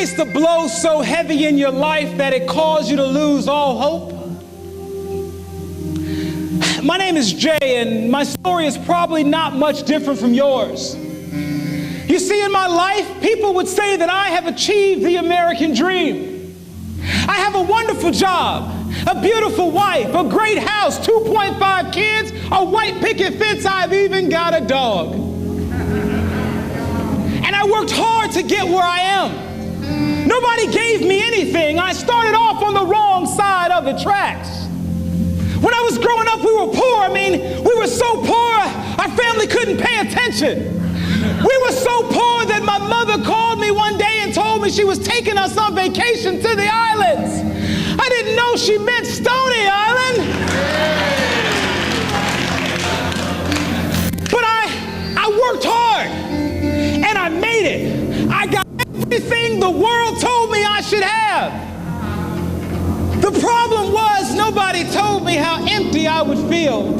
faced a blow so heavy in your life that it caused you to lose all hope? My name is Jay, and my story is probably not much different from yours. You see, in my life, people would say that I have achieved the American dream. I have a wonderful job, a beautiful wife, a great house, 2.5 kids, a white picket fence, I've even got a dog. And I worked hard to get where I am. Nobody gave me anything. I started off on the wrong side of the tracks. When I was growing up, we were poor. We were so poor, our family couldn't pay attention. We were so poor that my mother called me one day and told me she was taking us on vacation to the islands. I didn't know she meant Stony Island. But I worked hard, and I made it. I got everything the world told me I should have. The problem was nobody told me how empty I would feel.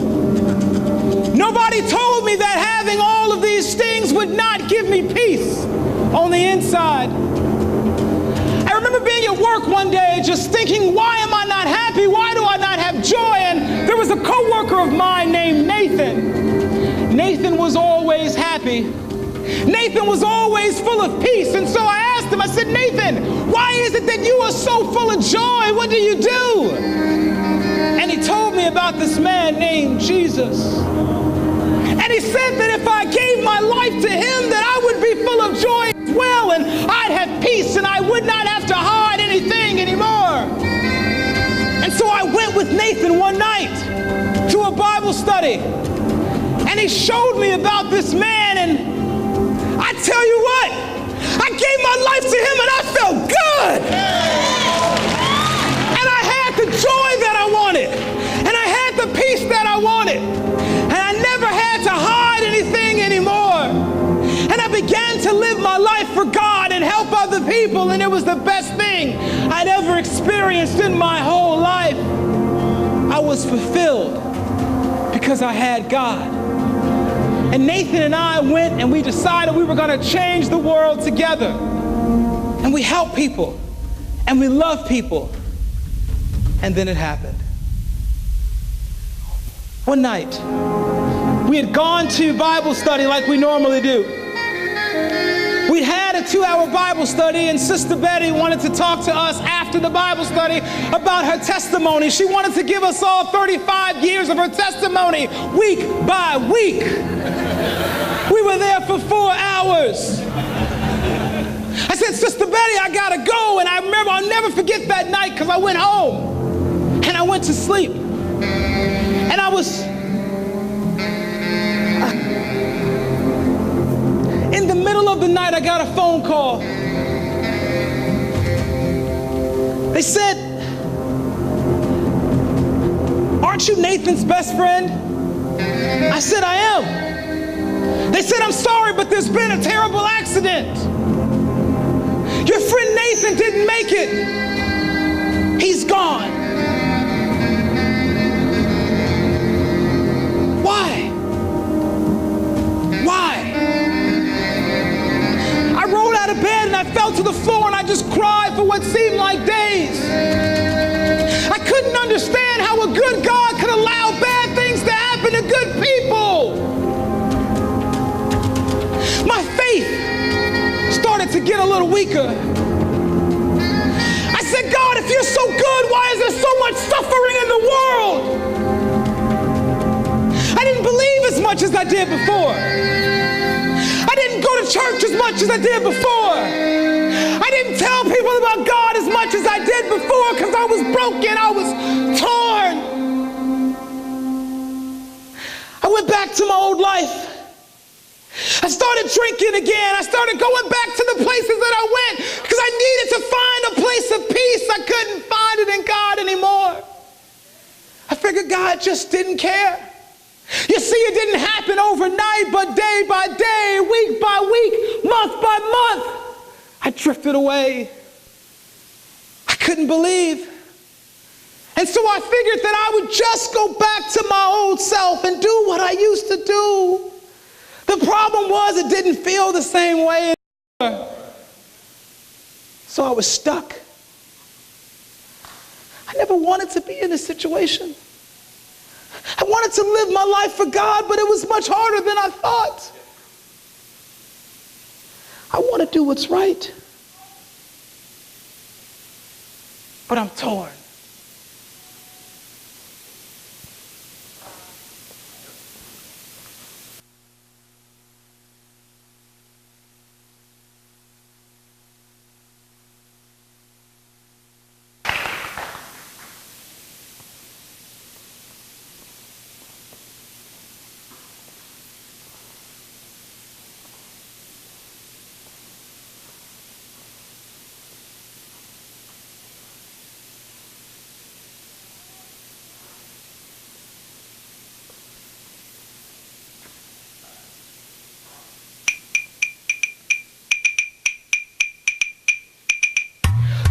Nobody told me that having all of these things would not give me peace on the inside. I remember being at work one day just thinking, why am I not happy? Why do I not have joy? And there was a coworker of mine named Nathan. Nathan was always happy. Nathan was always full of peace. And so I asked him, I said, Nathan, why is it that you are so full of joy? What do you do? And he told me about this man named Jesus. And he said that if I gave my life to him, that I would be full of joy as well, and I'd have peace, and I would not have to hide anything anymore. And so I went with Nathan one night to a Bible study, and he showed me about this man, and I tell you what, I gave my life to him and I felt good. And I had the joy that I wanted. And I had the peace that I wanted. And I never had to hide anything anymore. And I began to live my life for God and help other people. And it was the best thing I'd ever experienced in my whole life. I was fulfilled because I had God. And Nathan and I went and we decided we were going to change the world together. And we helped people. And we loved people. And then it happened. One night, we had gone to Bible study like we normally do. We'd had a 2-hour Bible study, and Sister Betty wanted to talk to us after the Bible study about her testimony. She wanted to give us all 35 years of her testimony, week by week. We were there for 4 hours. I said, Sister Betty, I gotta go. And I remember, I'll never forget that night, because I went home and I went to sleep. And I was in the middle of the night, I got a phone call. They said, aren't you Nathan's best friend? I said, I am. They said, I'm sorry, but there's been a terrible accident. Your friend Nathan didn't make it. He's gone. Why? Why? I rolled out of bed and I fell to the floor and I just cried for what seemed like days. I couldn't understand how a good God could allow bad things to happen to good people. My faith started to get a little weaker. I said, God, if you're so good, why is there so much suffering in the world? I didn't believe as much as I did before. I didn't go to church as much as I did before. I didn't tell people about God as much as I did before because I was broken, I was torn. I went back to my old life. I started drinking again. I started going back to the places that I went because I needed to find a place of peace. I couldn't find it in God anymore. I figured God just didn't care. You see, it didn't happen overnight, but day by day, week by week, month by month, I drifted away. I couldn't believe. And so I figured that I would just go back to my old self and do what I used to do. The problem was it didn't feel the same way anymore. So I was stuck. I never wanted to be in this situation. I wanted to live my life for God, but it was much harder than I thought. I want to do what's right, but I'm torn.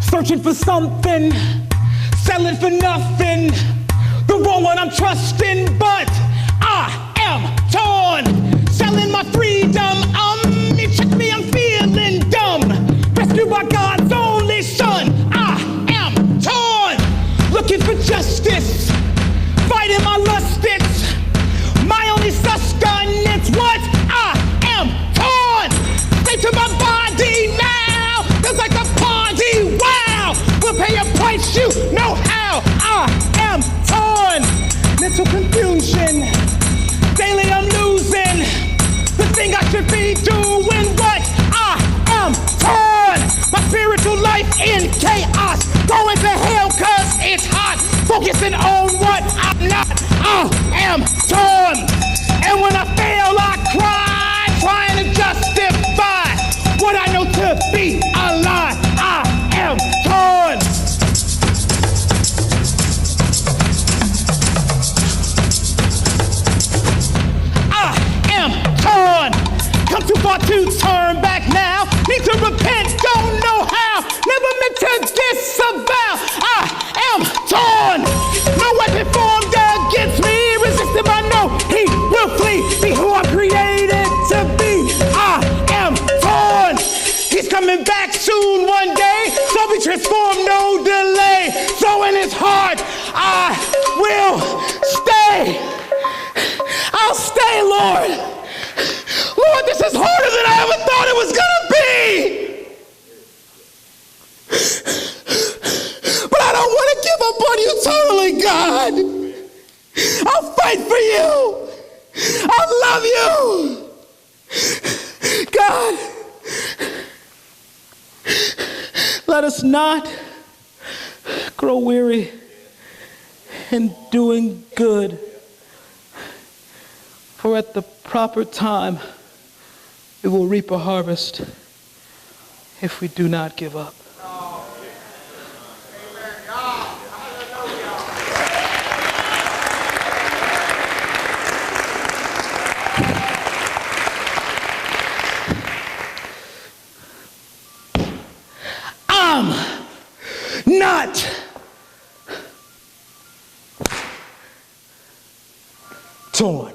Searching for something, selling for nothing, the wrong one I'm trusting, but I am torn. Selling my freedom, check me, I'm feeling dumb. Rescued by God's only son, I am torn. Looking for justice, fighting my lust, it's my only sustenance. What? I am torn. Stay to my body now, feels like a party. Wow, we'll pay a price, you know how. I am torn. Mental confusion, daily I'm losing the thing I should be doing. What? I am torn. My spiritual life in chaos, going to hell cause it's hot. Focusing on what I'm not. I am torn. And when I fail I cry, trying to justify what I know to be a lie. I am torn. I am torn. Come too far to turn back now. Need to repent, don't know how. Never meant to disavow. I am torn. No weapon formed against me. Resist him, I know he will flee. Be who I'm created to be. I am torn. He's coming back soon one day. So be transformed, no delay. So in his heart, I will stay. I'll stay, Lord. Lord, this is harder than I ever thought it was gonna be. But I don't want to give up on you totally, God. I'll fight for you. I love you. God, let us not grow weary in doing good, for at the proper time we will reap a harvest if we do not give up. I'm not torn.